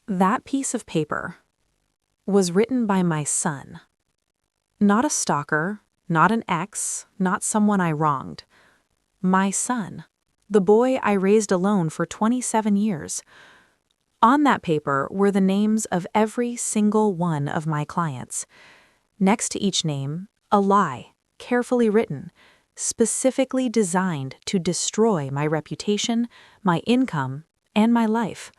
That piece of paper was written by my son. Not a stalker, not an ex, not someone I wronged. My son, the boy I raised alone for 27 years. On that paper were the names of every single one of my clients. Next to each name, a lie, carefully written, specifically designed to destroy my reputation, my income, and my life.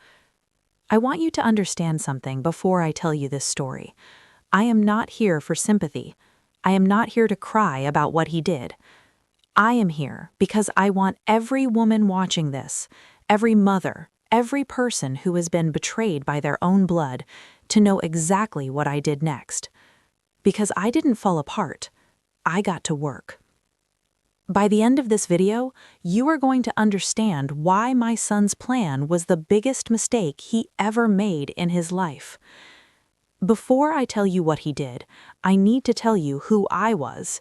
I want you to understand something before I tell you this story. I am not here for sympathy. I am not here to cry about what he did. I am here because I want every woman watching this, every mother, every person who has been betrayed by their own blood, to know exactly what I did next. Because I didn't fall apart. I got to work. By the end of this video, you are going to understand why my son's plan was the biggest mistake he ever made in his life. Before I tell you what he did, I need to tell you who I was,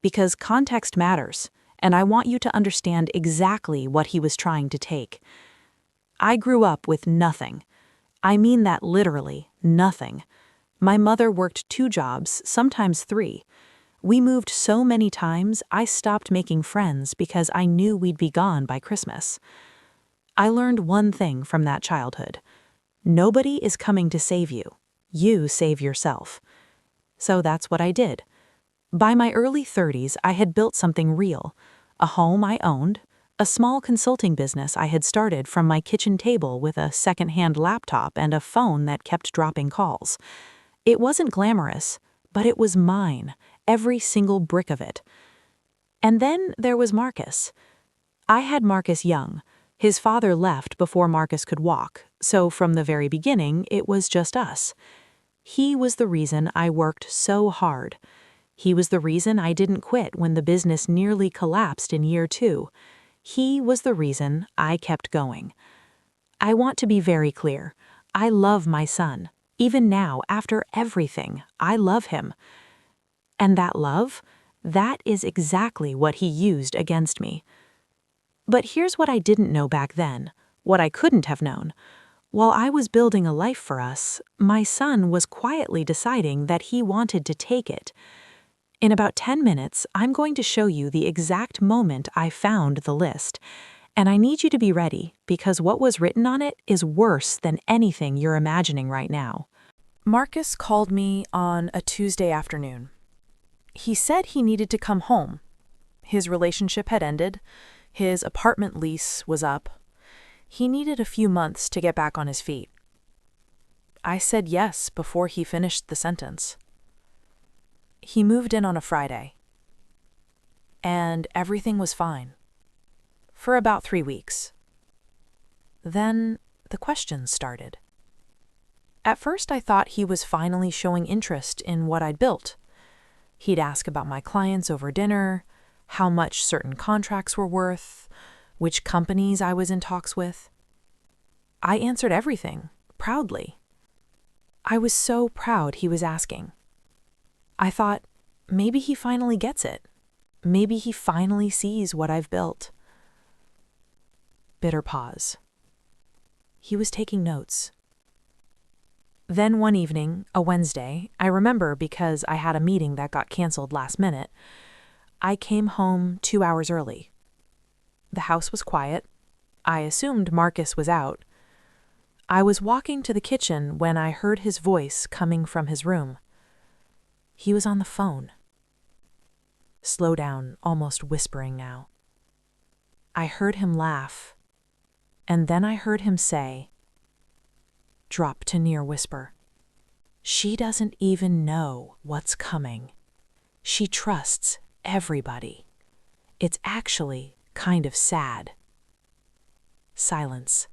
because context matters, and I want you to understand exactly what he was trying to take. I grew up with nothing. I mean that literally, nothing. My mother worked 2 jobs, sometimes 3. We moved so many times, I stopped making friends because I knew we'd be gone by Christmas. I learned one thing from that childhood. Nobody is coming to save you. You save yourself. So that's what I did. By my early 30s, I had built something real. A home I owned, a small consulting business I had started from my kitchen table with a second-hand laptop and a phone that kept dropping calls. It wasn't glamorous, but it was mine. Every single brick of it. And then there was Marcus. I had Marcus young. His father left before Marcus could walk, so from the very beginning, it was just us. He was the reason I worked so hard. He was the reason I didn't quit when the business nearly collapsed in year 2. He was the reason I kept going. I want to be very clear. I love my son. Even now, after everything, I love him. And that love, that is exactly what he used against me. But here's what I didn't know back then, what I couldn't have known. While I was building a life for us, my son was quietly deciding that he wanted to take it. In about 10 minutes, I'm going to show you the exact moment I found the list. And I need you to be ready, because what was written on it is worse than anything you're imagining right now. Marcus called me on a Tuesday afternoon. He said he needed to come home. His relationship had ended. His apartment lease was up. He needed a few months to get back on his feet. I said yes before he finished the sentence. He moved in on a Friday. And everything was fine. For about 3 weeks. Then the questions started. At first I thought he was finally showing interest in what I'd built. He'd ask about my clients over dinner, how much certain contracts were worth, which companies I was in talks with. I answered everything, proudly. I was so proud he was asking. I thought, maybe he finally gets it. Maybe he finally sees what I've built. Bitter pause. He was taking notes. Then one evening, a Wednesday, I remember because I had a meeting that got canceled last minute, I came home 2 hours early. The house was quiet. I assumed Marcus was out. I was walking to the kitchen when I heard his voice coming from his room. He was on the phone. Slow down, almost whispering now. I heard him laugh, and then I heard him say, drop to near whisper, she doesn't even know what's coming. She trusts everybody. It's actually kind of sad. Silence.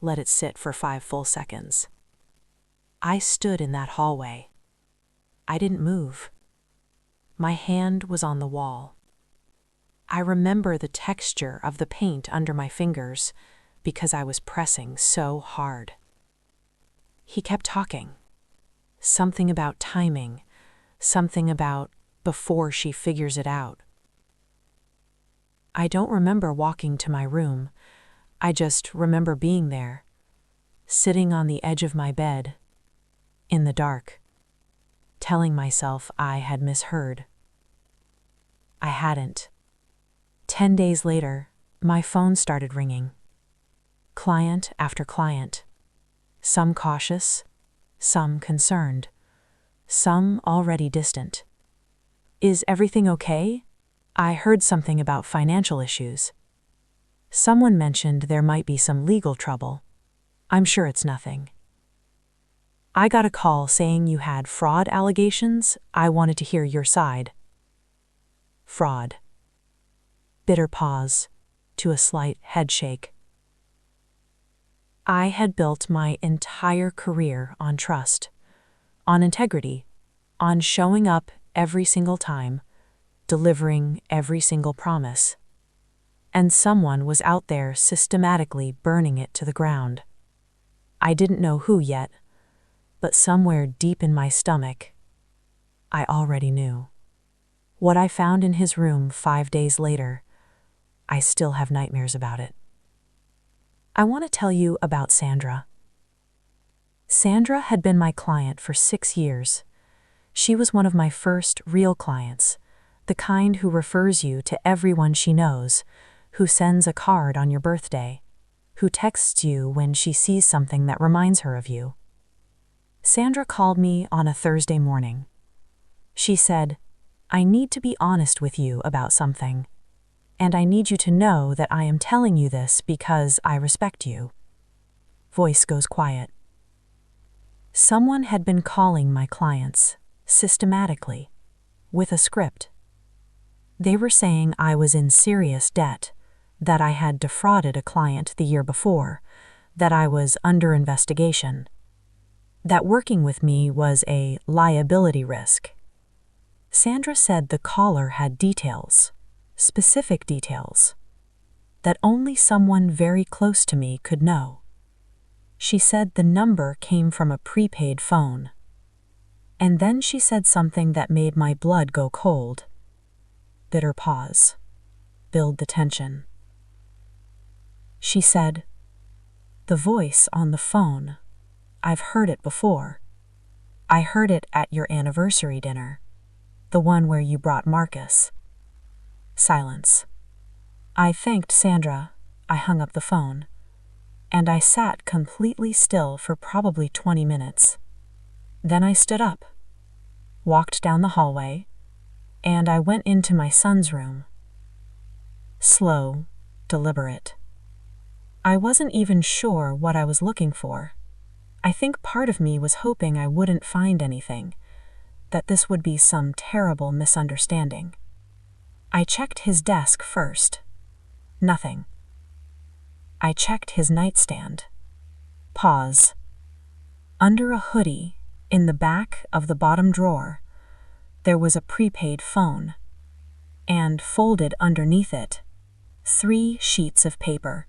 Let it sit for 5 full seconds. I stood in that hallway. I didn't move. My hand was on the wall. I remember the texture of the paint under my fingers because I was pressing so hard. He kept talking. Something about timing, something about before she figures it out. I don't remember walking to my room. I just remember being there. sitting on the edge of my bed, in the dark, telling myself I had misheard. I hadn't. 10 days later, my phone started ringing. Client after client. Some cautious, some concerned, some already distant. Is everything okay? I heard something about financial issues. Someone mentioned there might be some legal trouble. I'm sure it's nothing. I got a call saying you had fraud allegations. I wanted to hear your side. Fraud. Bitter pause, to a slight headshake. I had built my entire career on trust, on integrity, on showing up every single time, delivering every single promise. And someone was out there systematically burning it to the ground. I didn't know who yet, but somewhere deep in my stomach, I already knew. What I found in his room 5 days later, I still have nightmares about it. I want to tell you about Sandra. Sandra had been my client for 6 years. She was one of my first real clients, the kind who refers you to everyone she knows, who sends a card on your birthday, who texts you when she sees something that reminds her of you. Sandra called me on a Thursday morning. She said, "I need to be honest with you about something, and I need you to know that I am telling you this because I respect you." Voice goes quiet. Someone had been calling my clients, systematically, with a script. They were saying I was in serious debt, that I had defrauded a client the year before, that I was under investigation, that working with me was a liability risk. Sandra said the caller had details, specific details, that only someone very close to me could know. She said the number came from a prepaid phone. And then she said something that made my blood go cold. Bitter pause. Build the tension. She said, "The voice on the phone, I've heard it before. I heard it at your anniversary dinner, the one where you brought Marcus." Silence. I thanked Sandra. I hung up the phone, and I sat completely still for probably 20 minutes. Then I stood up, walked down the hallway, and I went into my son's room. Slow, deliberate. I wasn't even sure what I was looking for. I think part of me was hoping I wouldn't find anything, that this would be some terrible misunderstanding. I checked his desk first. Nothing. I checked his nightstand. Pause. Under a hoodie, in the back of the bottom drawer, there was a prepaid phone, and folded underneath it, 3 sheets of paper.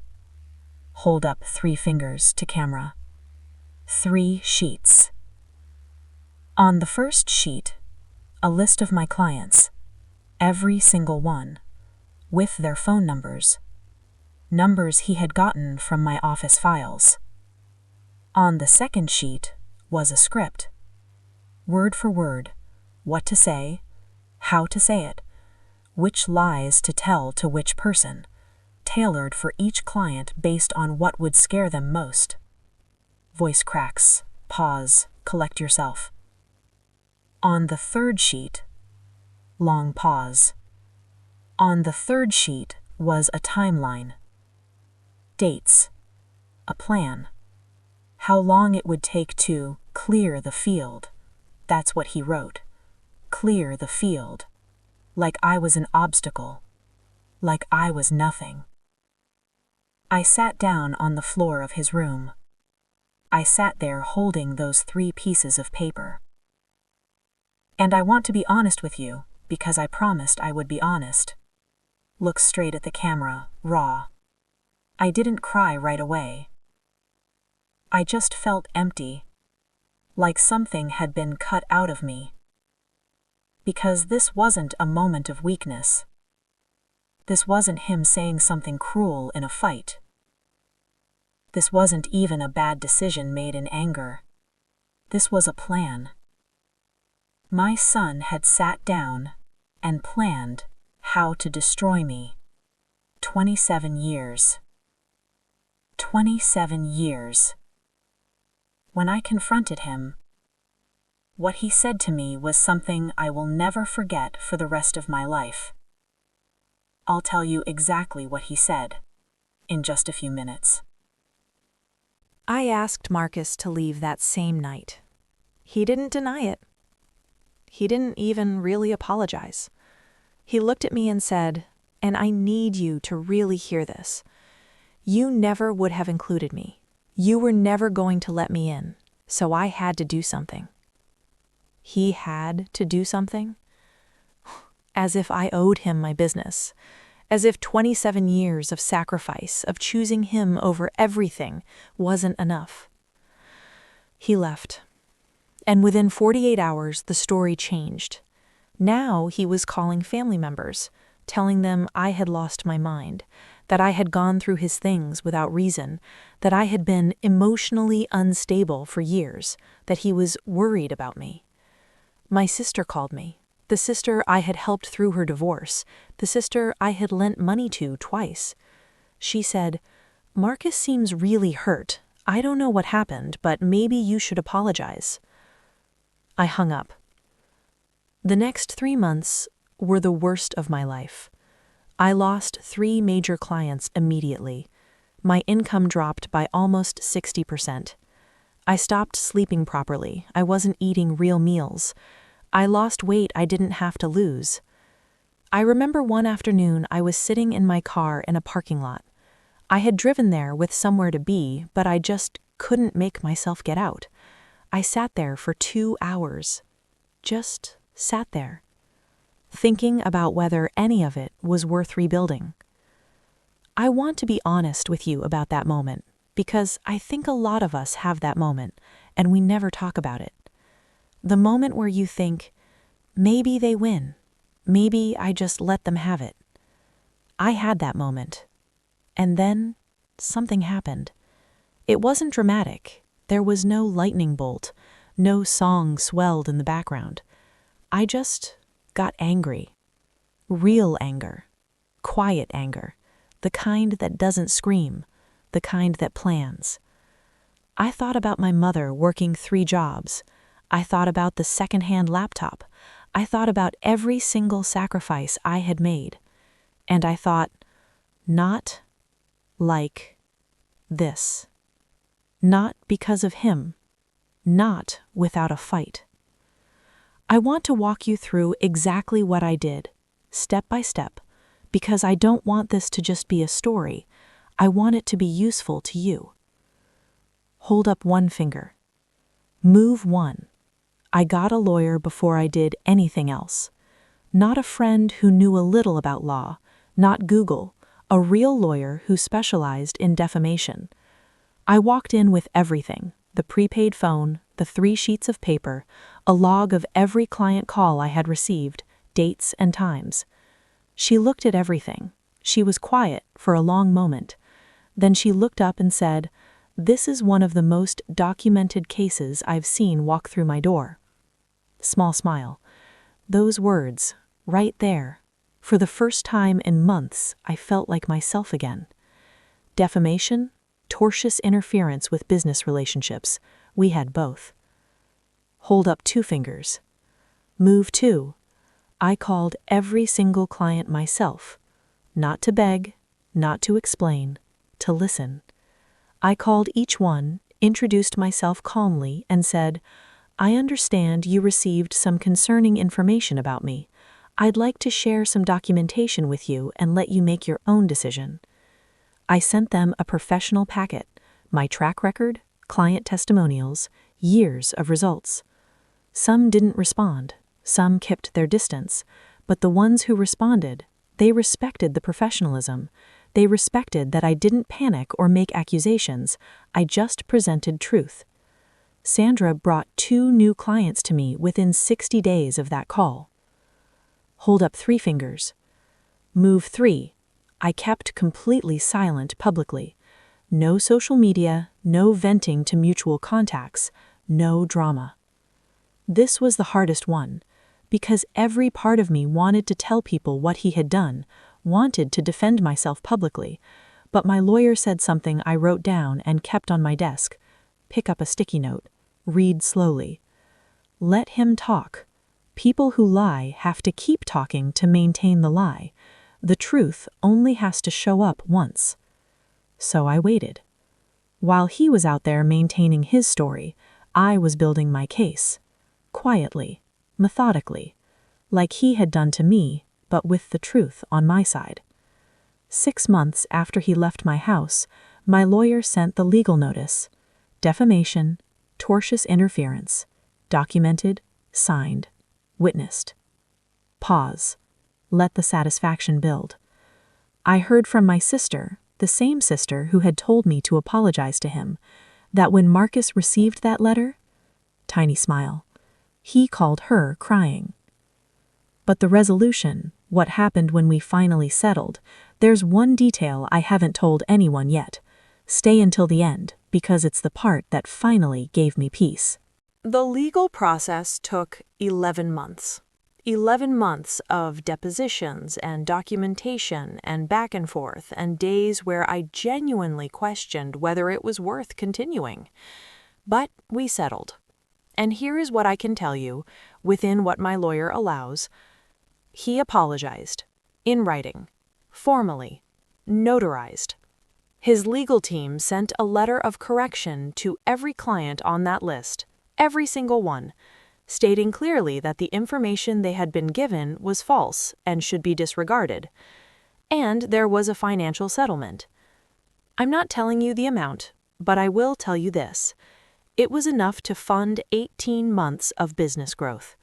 Hold up 3 fingers to camera. 3 sheets. On the first sheet, a list of my clients, every single one, with their phone numbers, numbers he had gotten from my office files. On the second sheet was a script, word for word, what to say, how to say it, which lies to tell to which person, tailored for each client based on what would scare them most. Voice cracks, pause, collect yourself. On the third sheet, long pause. On the third sheet was a timeline. Dates, a plan. How long it would take to clear the field. That's what he wrote. Clear the field. Like I was an obstacle. Like I was nothing. I sat down on the floor of his room. I sat there holding those 3 pieces of paper. And I want to be honest with you, because I promised I would be honest. Look straight at the camera, raw. I didn't cry right away. I just felt empty, like something had been cut out of me. Because this wasn't a moment of weakness. This wasn't him saying something cruel in a fight. This wasn't even a bad decision made in anger. This was a plan. My son had sat down and planned how to destroy me. 27 years. 27 years. When I confronted him, what he said to me was something I will never forget for the rest of my life. I'll tell you exactly what he said in just a few minutes. I asked Marcus to leave that same night. He didn't deny it. He didn't even really apologize. He looked at me and said, and I need you to really hear this. You never would have included me. You were never going to let me in, so I had to do something. He had to do something? As if I owed him my business. As if 27 years of sacrifice, of choosing him over everything, wasn't enough. He left. And within 48 hours, the story changed. Now he was calling family members, telling them I had lost my mind, that I had gone through his things without reason, that I had been emotionally unstable for years, that he was worried about me. My sister called me, the sister I had helped through her divorce, the sister I had lent money to twice. She said, "Marcus seems really hurt. I don't know what happened, but maybe you should apologize." I hung up. The next 3 months were the worst of my life. I lost 3 major clients immediately. My income dropped by almost 60%. I stopped sleeping properly. I wasn't eating real meals. I lost weight I didn't have to lose. I remember one afternoon I was sitting in my car in a parking lot. I had driven there with somewhere to be, but I just couldn't make myself get out. I sat there for 2 hours. Just sat there, thinking about whether any of it was worth rebuilding. I want to be honest with you about that moment, because I think a lot of us have that moment, and we never talk about it. The moment where you think, maybe they win, maybe I just let them have it. I had that moment. And then something happened. It wasn't dramatic. There was no lightning bolt. No song swelled in the background. I just got angry. Real anger. Quiet anger. The kind that doesn't scream. The kind that plans. I thought about my mother working 3 jobs. I thought about the second-hand laptop. I thought about every single sacrifice I had made. And I thought, not like this. Not because of him. Not without a fight. I want to walk you through exactly what I did, step by step, because I don't want this to just be a story. I want it to be useful to you. Hold up one finger. Move 1. I got a lawyer before I did anything else. Not a friend who knew a little about law, not Google, a real lawyer who specialized in defamation. I walked in with everything, the prepaid phone, the 3 sheets of paper, a log of every client call I had received, dates and times. She looked at everything. She was quiet for a long moment. Then she looked up and said, "This is one of the most documented cases I've seen walk through my door." Small smile. Those words, right there. For the first time in months, I felt like myself again. Defamation, tortious interference with business relationships. We had both. Hold up 2 fingers. Move 2. I called every single client myself. Not to beg, not to explain, to listen. I called each one, introduced myself calmly, and said, "I understand you received some concerning information about me. I'd like to share some documentation with you and let you make your own decision." I sent them a professional packet, my track record, client testimonials, years of results. Some didn't respond, some kept their distance, but the ones who responded, they respected the professionalism. They respected that I didn't panic or make accusations, I just presented truth. Sandra brought 2 new clients to me within 60 days of that call. Hold up 3 fingers. Move 3. I kept completely silent publicly. No social media, no venting to mutual contacts, no drama. This was the hardest one, because every part of me wanted to tell people what he had done, wanted to defend myself publicly, but my lawyer said something I wrote down and kept on my desk. Pick up a sticky note. Read slowly. Let him talk. People who lie have to keep talking to maintain the lie. The truth only has to show up once. So I waited. While he was out there maintaining his story, I was building my case. Quietly, methodically, like he had done to me, but with the truth on my side. 6 months after he left my house, my lawyer sent the legal notice. Defamation, tortious interference. Documented, signed, witnessed. Pause. Let the satisfaction build. I heard from my sister, the same sister who had told me to apologize to him, that when Marcus received that letter, tiny smile, he called her crying. But the resolution, what happened when we finally settled, there's one detail I haven't told anyone yet. Stay until the end, because it's the part that finally gave me peace. The legal process took 11 months. 11 months of depositions and documentation and back and forth and days where I genuinely questioned whether it was worth continuing. But we settled. And here is what I can tell you, within what my lawyer allows. He apologized, in writing, formally, notarized. His legal team sent a letter of correction to every client on that list, every single one, stating clearly that the information they had been given was false and should be disregarded. And there was a financial settlement. I'm not telling you the amount, but I will tell you this. It was enough to fund 18 months of business growth.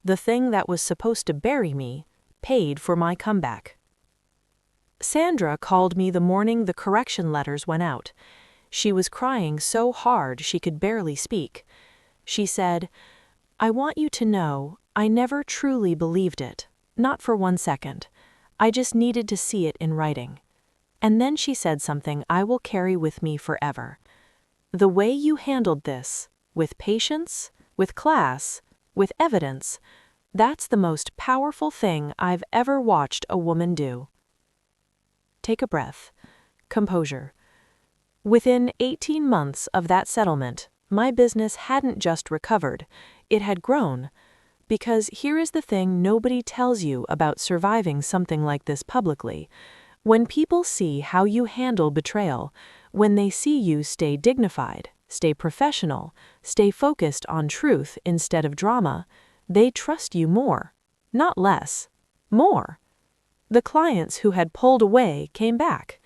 The thing that was supposed to bury me paid for my comeback. Sandra called me the morning the correction letters went out. She was crying so hard she could barely speak. She said, "I want you to know I never truly believed it, not for 1 second. I just needed to see it in writing." And then she said something I will carry with me forever. "The way you handled this, with patience, with class, with evidence, that's the most powerful thing I've ever watched a woman do." Take a breath. Composure. Within 18 months of that settlement, my business hadn't just recovered, it had grown. Because here is the thing nobody tells you about surviving something like this publicly. When people see how you handle betrayal, when they see you stay dignified, stay professional, stay focused on truth instead of drama, they trust you more, not less, more. The clients who had pulled away came back.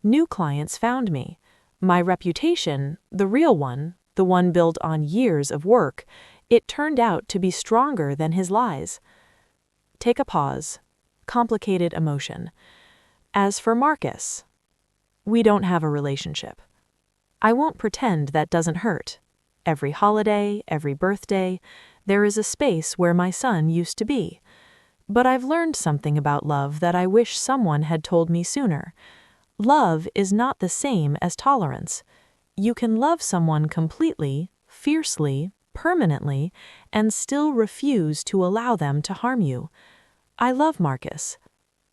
New clients found me. My reputation, the real one, the one built on years of work, it turned out to be stronger than his lies. Take a pause. Complicated emotion. As for Marcus, we don't have a relationship. I won't pretend that doesn't hurt. Every holiday, every birthday, there is a space where my son used to be. But I've learned something about love that I wish someone had told me sooner. Love is not the same as tolerance. You can love someone completely, fiercely, permanently, and still refuse to allow them to harm you. I love Marcus.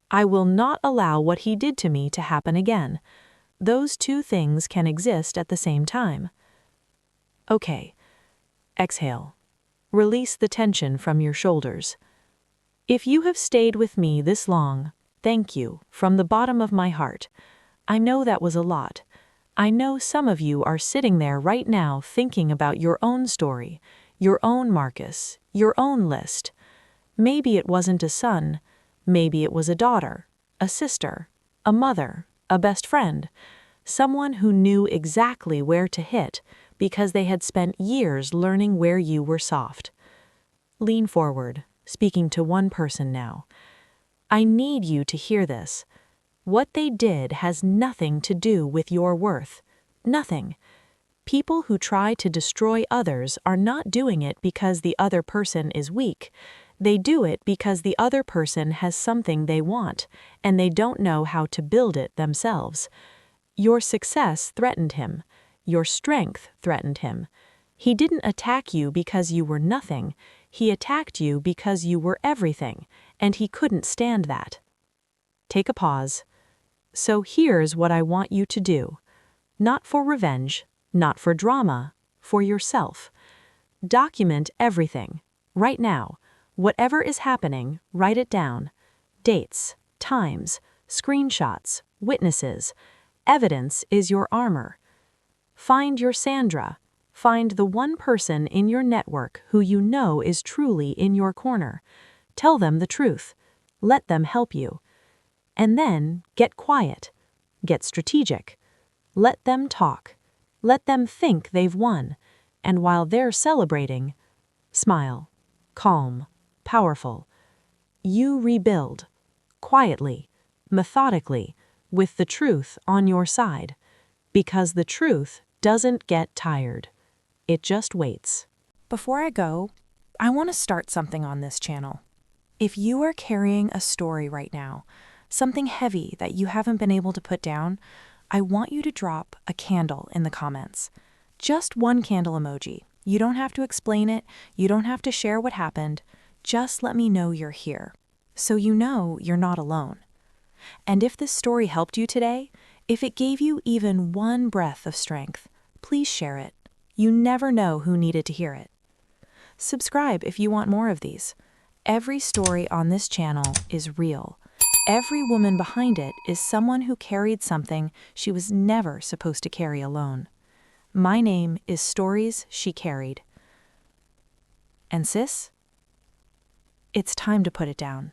I will not allow what he did to me to happen again. Those two things can exist at the same time. Okay. Exhale. Release the tension from your shoulders. If you have stayed with me this long, thank you from the bottom of my heart. I know that was a lot. I know some of you are sitting there right now thinking about your own story, your own Marcus, your own list. Maybe it wasn't a son. Maybe it was a daughter, a sister, a mother, a best friend, someone who knew exactly where to hit because they had spent years learning where you were soft. Lean forward, speaking to one person now. I need you to hear this. What they did has nothing to do with your worth. Nothing. People who try to destroy others are not doing it because the other person is weak. They do it because the other person has something they want, and they don't know how to build it themselves. Your success threatened him. Your strength threatened him. He didn't attack you because you were nothing. He attacked you because you were everything, and he couldn't stand that. Take a pause. So here's what I want you to do. Not for revenge, not for drama, for yourself. Document everything. Right now. Whatever is happening, write it down. Dates, times, screenshots, witnesses. Evidence is your armor. Find your Sandra. Find the one person in your network who you know is truly in your corner. Tell them the truth. Let them help you. And then get quiet. Get strategic. Let them talk. Let them think they've won. And while they're celebrating, smile. Calm. Powerful. You rebuild. Quietly. Methodically. With the truth on your side. Because the truth doesn't get tired. It just waits. Before I go, I want to start something on this channel. If you are carrying a story right now, something heavy that you haven't been able to put down, I want you to drop a candle in the comments. Just one candle emoji. You don't have to explain it. You don't have to share what happened. Just let me know you're here, so you know you're not alone. And if this story helped you today, if it gave you even one breath of strength, please share it. You never know who needed to hear it. Subscribe if you want more of these. Every story on this channel is real. Every woman behind it is someone who carried something she was never supposed to carry alone. My name is Stories She Carried. And sis, it's time to put it down.